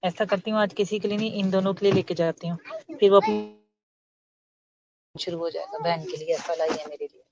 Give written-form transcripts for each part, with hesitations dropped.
ऐसा करती हूँ, आज किसी के लिए नहीं, इन दोनों के लिए लेके जाती हूँ, फिर वो अपनी शुरू हो जाएगा। बहन के लिए ऐसा लाई है मेरे लिए।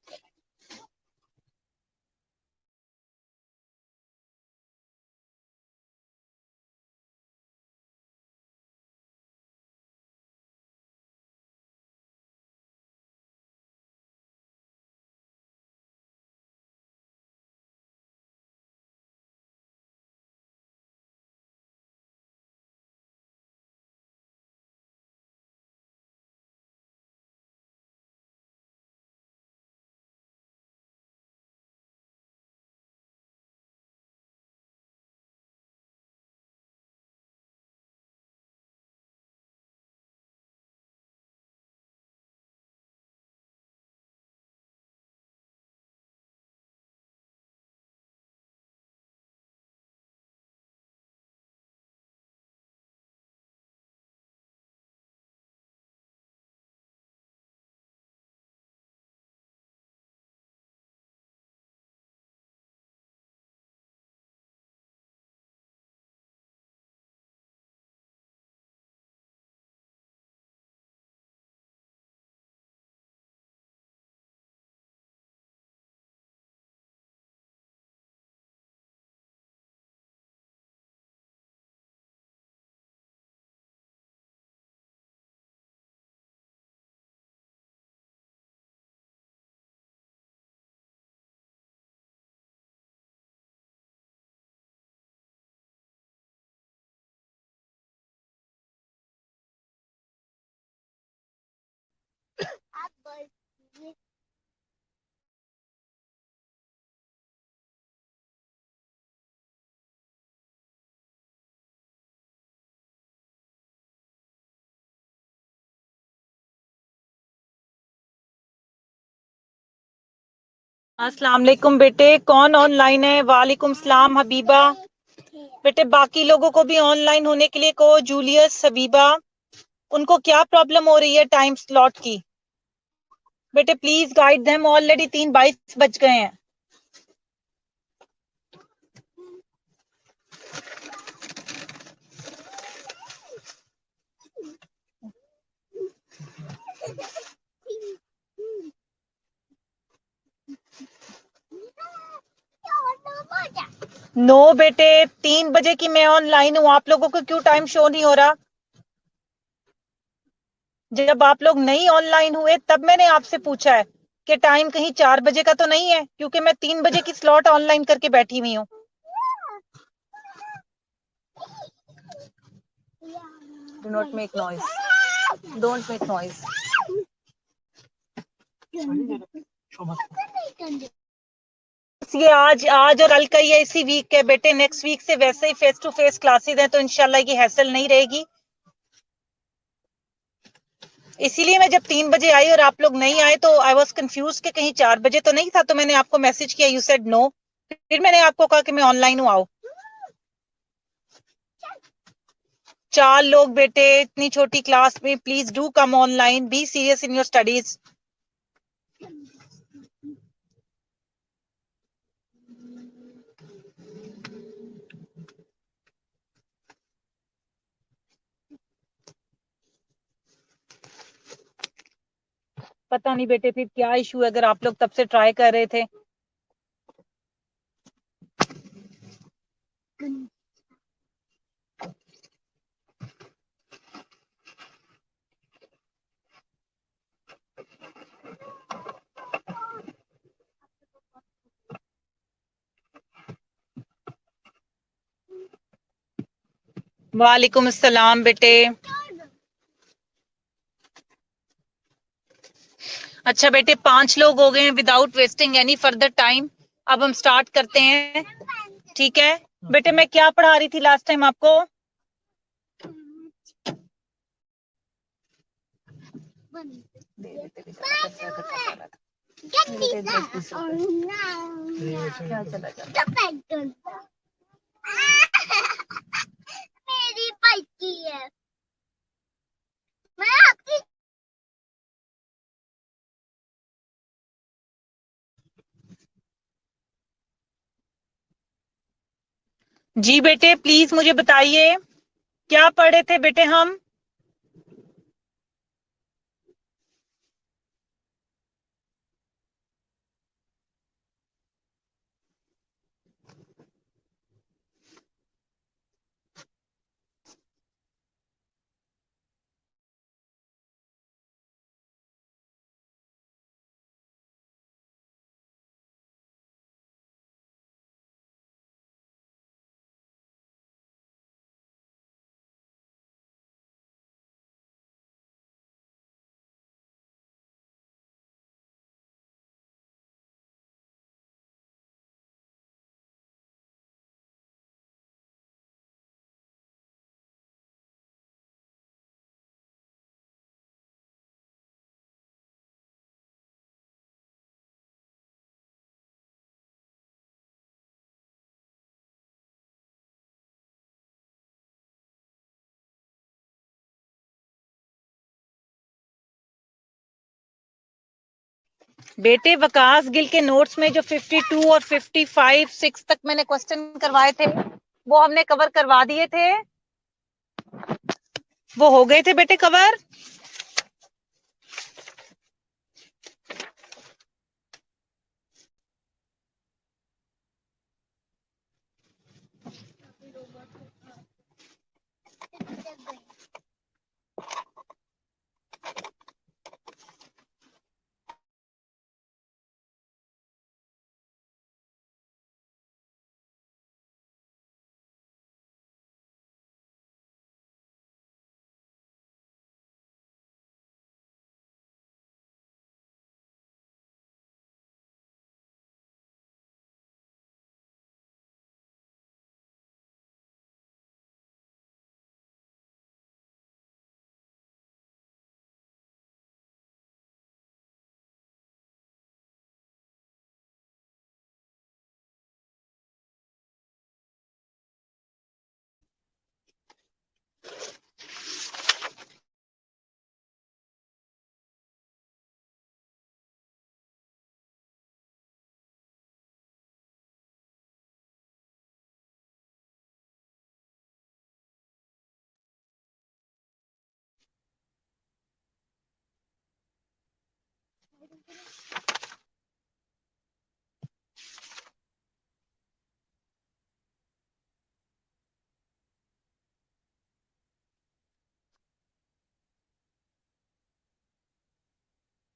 अस्सलाम वालेकुम बेटे, कौन ऑनलाइन है? वालेकुम सलाम हबीबा। बेटे बाकी लोगों को भी ऑनलाइन होने के लिए कहो, जूलियस, हबीबा, उनको क्या प्रॉब्लम हो रही है टाइम स्लॉट की? बेटे प्लीज गाइड देम, ऑलरेडी 3:22 बज गए हैं। नो बेटे, 3 बजे की मैं ऑनलाइन हूँ, आप लोगों को क्यों टाइम शो नहीं हो रहा? जब आप लोग नहीं ऑनलाइन हुए तब मैंने आपसे पूछा है कि टाइम कहीं 4 बजे का तो नहीं है, क्योंकि मैं 3 बजे की स्लॉट ऑनलाइन करके बैठी हुई हूँ। Do not make noise, don't make noise. ये आज आज और कल का ये इसी वीक है बेटे, नेक्स्ट वीक से वैसे ही फेस टू फेस क्लासेस हैं, तो इंशाल्लाह ये हैसल नहीं रहेगी। इसीलिए मैं जब 3 बजे आई और आप लोग नहीं आए तो आई वॉज कंफ्यूज कि कहीं 4 बजे तो नहीं था, तो मैंने आपको मैसेज किया, यू सेड नो, फिर मैंने आपको कहा कि मैं ऑनलाइन हूँ, आओ। 4 लोग बेटे इतनी छोटी क्लास में, please do come online, be serious in your studies. पता नहीं बेटे फिर क्या इशू है, अगर आप लोग तब से ट्राई कर रहे थे। वालेकुम अस्सलाम बेटे। अच्छा बेटे, 5 लोग हो गए हैं, without wasting any further time अब हम स्टार्ट करते हैं, ठीक है? बेटे मैं क्या पढ़ा रही थी लास्ट टाइम आपको? मेरी पलकी है, मैं आपकी। जी बेटे प्लीज मुझे बताइए, क्या पढ़े थे बेटे हम? बेटे वकास गिल के नोट्स में जो 52 और 55 6 तक मैंने क्वेश्चन करवाए थे वो हमने कवर करवा दिए थे, वो हो गए थे बेटे कवर।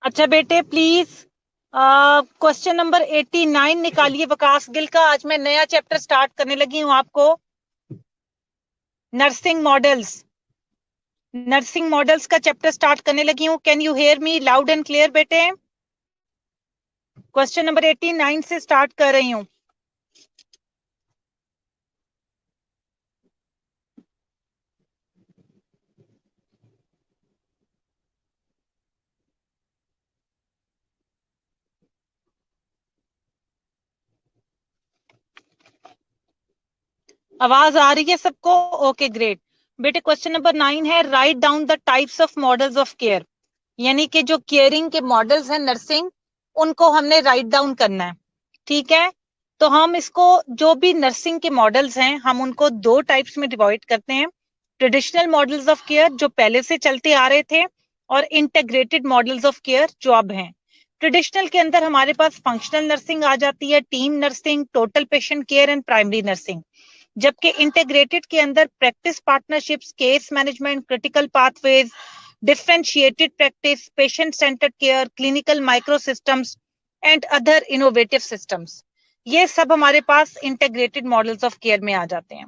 अच्छा बेटे प्लीज क्वेश्चन नंबर 89 निकालिए वकास गिल का। आज मैं नया चैप्टर स्टार्ट करने लगी हूँ आपको, नर्सिंग मॉडल्स। नर्सिंग मॉडल्स का चैप्टर स्टार्ट करने लगी हूँ। Can you hear me loud and clear बेटे? क्वेश्चन नंबर 89 से स्टार्ट कर रही हूँ। आवाज आ रही है सबको? Okay great. बेटे क्वेश्चन नंबर 9 है, write down the types of models of care. यानी कि जो केयरिंग के मॉडल्स हैं नर्सिंग, उनको हमने राइट डाउन करना है। ठीक है, तो हम इसको जो भी नर्सिंग के मॉडल्स हैं हम उनको दो टाइप्स में डिवाइड करते हैं। ट्रेडिशनल मॉडल्स ऑफ केयर जो पहले से चलते आ रहे थे, और इंटीग्रेटेड मॉडल्स ऑफ केयर जो अब हैं। ट्रेडिशनल के अंदर हमारे पास फंक्शनल नर्सिंग आ जाती है, team nursing, total patient care and primary nursing. जबकि इंटीग्रेटेड के अंदर practice partnerships, case management, critical pathways, differentiated practice, patient centred care, clinical micro systems and other innovative systems, ये सब हमारे पास इंटीग्रेटेड मॉडल्स ऑफ केयर में आ जाते हैं।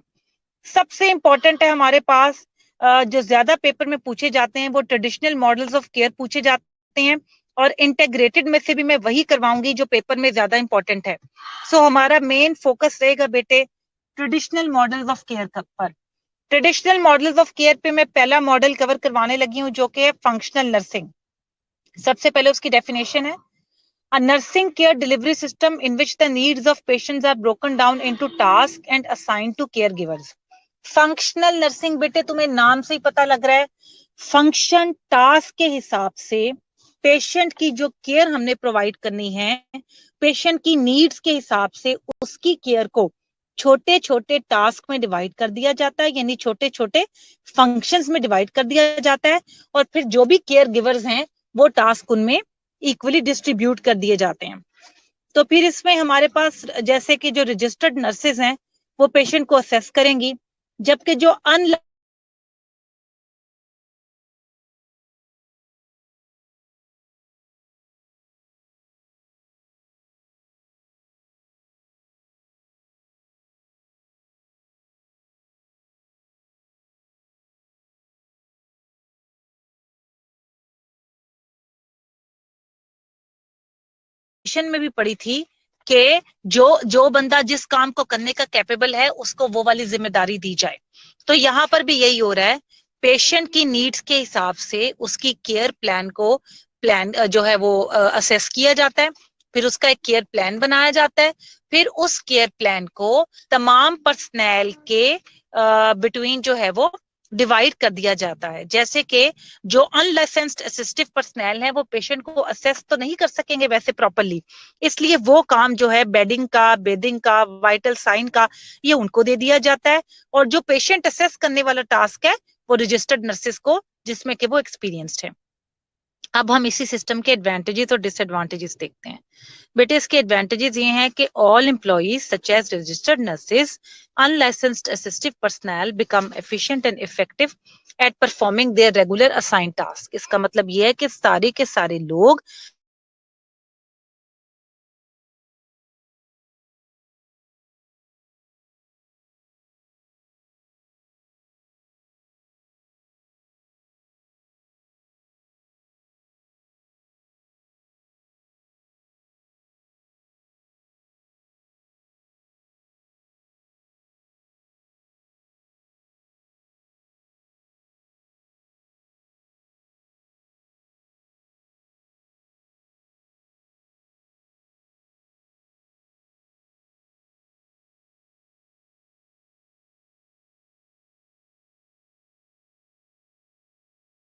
सबसे इंपॉर्टेंट है हमारे पास जो ज्यादा पेपर में पूछे जाते हैं वो ट्रेडिशनल मॉडल्स ऑफ केयर पूछे जाते हैं, और इंटीग्रेटेड में से भी मैं वही करवाऊंगी जो पेपर में ज्यादा इंपॉर्टेंट है। सो हमारा मेन फोकस रहेगा बेटे ट्रेडिशनल मॉडल्स ऑफ केयर पर। ट्रेडिशनल मॉडल्स ऑफ केयर पे मैं पहला मॉडल कवर करवाने लगी हूँ जो कि है फंक्शनल नर्सिंग। सबसे पहले उसकी डेफिनेशन है, a nursing care delivery system in which the needs of patients are broken down into tasks and assigned to caregivers. Functional nursing बेटे तुम्हें नाम से ही पता लग रहा है, फंक्शन टास्क के हिसाब से पेशेंट की जो केयर हमने प्रोवाइड करनी है, पेशेंट की नीड्स के हिसाब से उसकी केयर को छोटे छोटे टास्क में डिवाइड कर दिया जाता है, यानी छोटे छोटे फंक्शंस में डिवाइड कर दिया जाता है, और फिर जो भी केयर गिवर्स हैं वो टास्क उनमें इक्वली डिस्ट्रीब्यूट कर दिए जाते हैं। तो फिर इसमें हमारे पास जैसे कि जो रजिस्टर्ड नर्सेज हैं वो पेशेंट को असेस करेंगी, जबकि जो अन में भी पड़ी थी कि जो जो बंदा जिस काम को करने का कैपेबल है उसको वो वाली जिम्मेदारी दी जाए। तो यहाँ पर भी यही हो रहा है, पेशेंट की नीड्स के हिसाब से उसकी केयर प्लान को प्लान जो है वो असेस किया जाता है, फिर उसका एक केयर प्लान बनाया जाता है, फिर उस केयर प्लान को तमाम पर्सनल के बिटवीन जो है वो डिवाइड कर दिया जाता है। जैसे कि जो अनलाइसेंस्ड असिस्टिव पर्सनल है वो पेशेंट को असेस तो नहीं कर सकेंगे वैसे प्रॉपरली, इसलिए वो काम जो है बेडिंग का, बेदिंग का, वाइटल साइन का, ये उनको दे दिया जाता है। और जो पेशेंट असेस करने वाला टास्क है वो रजिस्टर्ड नर्सेस को, जिसमें कि वो एक्सपीरियंस्ड है। अब हम इसी सिस्टम के एडवांटेजेस और डिसएडवांटेजेस देखते हैं। बेटे इसके एडवांटेजेस ये हैं कि all employees such as registered nurses, unlicensed assistive personal become efficient and effective at performing their regular assign task. इसका मतलब ये है कि सारे के सारे लोग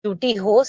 ड्यूटी हो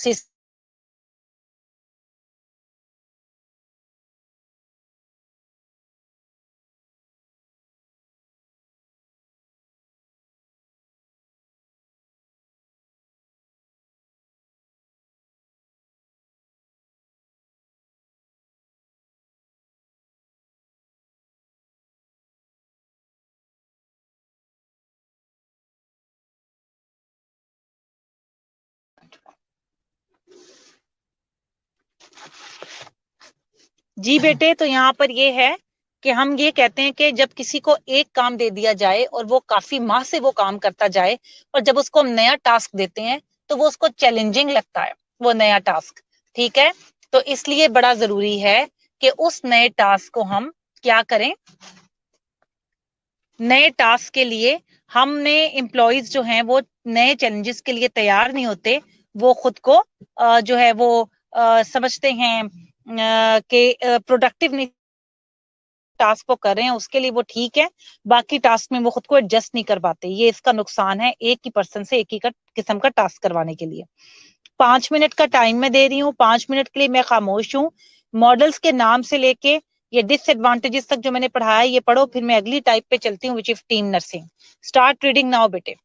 जी बेटे, तो यहाँ पर ये है कि हम ये कहते हैं कि जब किसी को एक काम दे दिया जाए और वो काफी माह से वो काम करता जाए, और जब उसको हम नया टास्क देते हैं तो वो उसको चैलेंजिंग लगता है वो नया टास्क। ठीक है, तो इसलिए बड़ा जरूरी है कि उस नए टास्क को हम क्या करें, नए टास्क के लिए हमने एम्प्लॉयज जो हैं वो नए चैलेंजेस के लिए तैयार नहीं होते, वो खुद को जो है वो समझते हैं कि प्रोडक्टिव नहीं टास्क वो कर रहे हैं उसके लिए वो ठीक है, बाकी टास्क में वो खुद को एडजस्ट नहीं कर पाते। ये इसका नुकसान है एक ही पर्सन से एक ही का किस्म का टास्क करवाने के लिए। 5 मिनट का टाइम मैं दे रही हूँ, 5 मिनट के लिए मैं खामोश हूँ। मॉडल्स के नाम से लेके ये डिसएडवांटेजेस तक जो मैंने पढ़ाया ये पढ़ो, फिर मैं अगली टाइप पे चलती हूँ which is team nursing. Start reading now बेटे।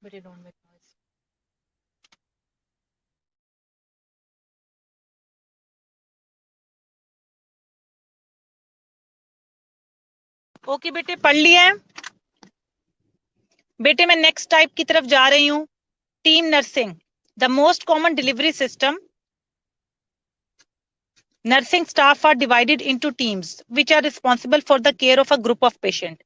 बेटे डोंट मेक नॉइज। ओके बेटे, पढ़ लिया है बेटे। मैं नेक्स्ट टाइप की तरफ जा रही हूँ। Team nursing, the most common delivery system. Nursing staff are divided into teams which are responsible for the care of a group of patient.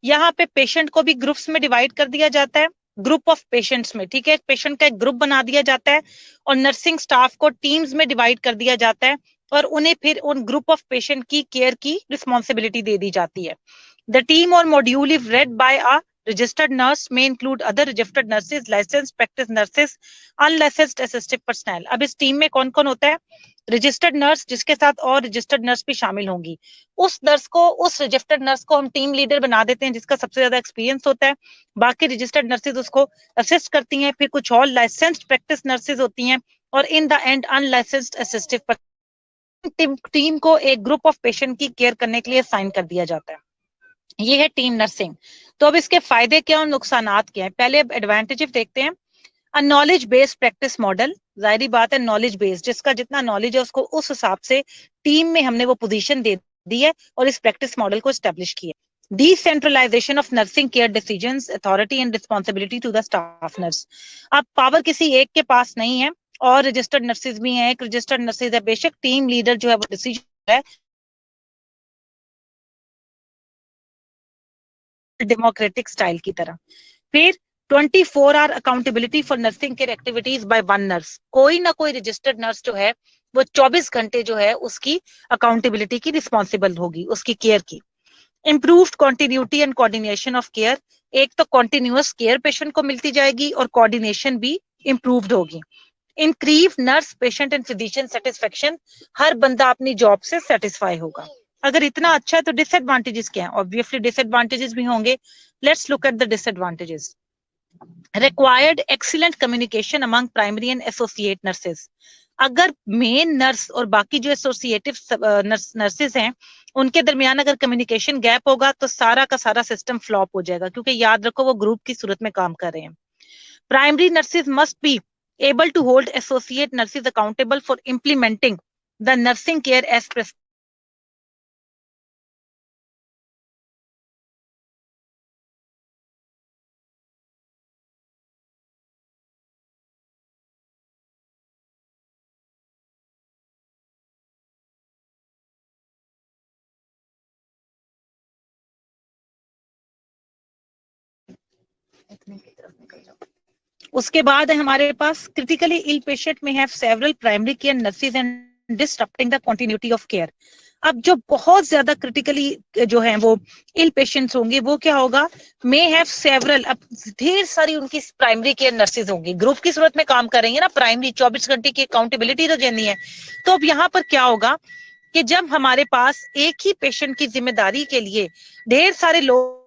यहाँ पे पेशेंट को भी ग्रुप्स में डिवाइड कर दिया जाता है, ग्रुप ऑफ पेशेंट्स में, ठीक है। पेशेंट का एक ग्रुप बना दिया जाता है और नर्सिंग स्टाफ को टीम्स में डिवाइड कर दिया जाता है और उन्हें फिर उन ग्रुप ऑफ पेशेंट की केयर की रिस्पॉन्सिबिलिटी दे दी जाती है। द टीम और model is led by a registered nurse may include other registered nurses, licensed practice nurses, unlicensed assistive personnel। अब इस टीम में कौन कौन होता है? रजिस्टर्ड नर्स, जिसके साथ और रजिस्टर्ड नर्स भी शामिल होंगी। उस रजिस्टर्ड नर्स को हम टीम लीडर बना देते हैं, जिसका सबसे ज्यादा एक्सपीरियंस होता है। बाकी रजिस्टर्ड नर्सेज उसको असिस्ट करती हैं। फिर कुछ और लाइसेंस्ड प्रैक्टिस नर्सेज होती हैं और in the end unlicensed assistive. Team को एक ग्रुप ऑफ पेशेंट की केयर करने के लिए साइन कर दिया जाता है। ये है टीम नर्सिंग। तो अब इसके फायदे क्या और नुकसानात क्या है? पहले एडवांटेजेस देखते हैं। A knowledge based practice model, जाहिर बात है नॉलेज बेस्ड, जिसका जितना नॉलेज है उसको उस हिसाब से टीम में हमने वो पोजीशन दे दी है और इस प्रैक्टिस मॉडल को एस्टेब्लिश किया। Decentralisation of nursing care decisions, authority and responsibility to the staff nurse. अब पावर किसी एक के पास नहीं है और रजिस्टर्ड नर्सेज भी हैं, एक रजिस्टर्ड नर्सेज है, बेशक टीम लीडर जो है वो डिसीजन है डेमोक्रेटिक स्टाइल की तरह। फिर 24 hour accountability for nursing care activities by one nurse. कोई ना कोई रजिस्टर्ड नर्स जो है वो 24 घंटे जो है उसकी अकाउंटेबिलिटी की रिस्पॉन्सिबल होगी, उसकी केयर की। Improved continuity and coordination of care, एक तो कॉन्टिन्यूअस केयर पेशेंट को मिलती जाएगी और कोऑर्डिनेशन भी इम्प्रूव्ड होगी। Increase nurse patient and physician satisfaction, हर बंदा अपनी जॉब से सेटिस्फाई होगा। अगर इतना अच्छा है तो डिसएडवांटेजेस क्या है? ऑब्वियसली डिसएडवांटेजेस भी होंगे। Let's look at the disadvantages. Required excellent communication among primary and associate nurses. अगर मेन नर्स और बाकी जो एसोसिएटिव नर्सेज हैं उनके दरमियान अगर कम्युनिकेशन गैप होगा तो सारा का सारा सिस्टम फ्लॉप हो जाएगा, क्योंकि याद रखो वो ग्रुप की सूरत में काम कर रहे हैं। Primary nurses must be able to hold associate nurses accountable for implementing the nursing care as prescribed. उसके बाद है हमारे पास क्रिटिकली इल पेशेंट में have several primary care nurses and disrupting the continuity of care. अब जो बहुत ज्यादा क्रिटिकली जो है वो इल पेशेंट्स होंगे वो क्या होगा? मे हैव सेवरल, अब ढेर सारी उनकी प्राइमरी केयर नर्सेज होंगी, ग्रुप की सूरत में काम करेंगे ना, प्राइमरी 24 घंटे की अकाउंटेबिलिटी तो देनी है। तो अब यहाँ पर क्या होगा कि जब हमारे पास एक ही पेशेंट की जिम्मेदारी के लिए ढेर सारे लोग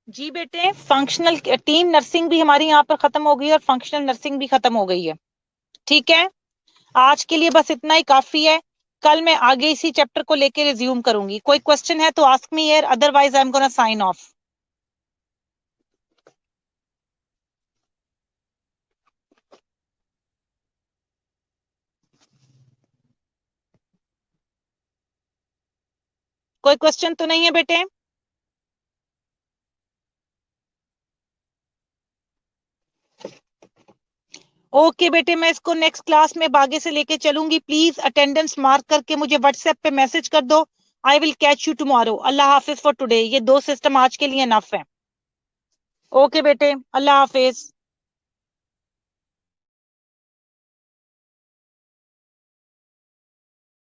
जी बेटे, फंक्शनल टीम नर्सिंग भी हमारी यहाँ पर खत्म हो गई और फंक्शनल नर्सिंग भी खत्म हो गई है। ठीक है, आज के लिए बस इतना ही काफी है। कल मैं आगे इसी चैप्टर को लेके रिज्यूम करूंगी। कोई क्वेश्चन है तो ask me here, otherwise I am gonna sign off. कोई क्वेश्चन तो नहीं है बेटे? ओके बेटे, मैं इसको नेक्स्ट क्लास में आगे से लेके चलूंगी। प्लीज अटेंडेंस मार्क करके मुझे व्हाट्सएप पे मैसेज कर दो। I will catch you tomorrow. Allah Hafiz for today. ये 2 सिस्टम आज के लिए नफ है। ओके बेटे, अल्लाह हाफिज।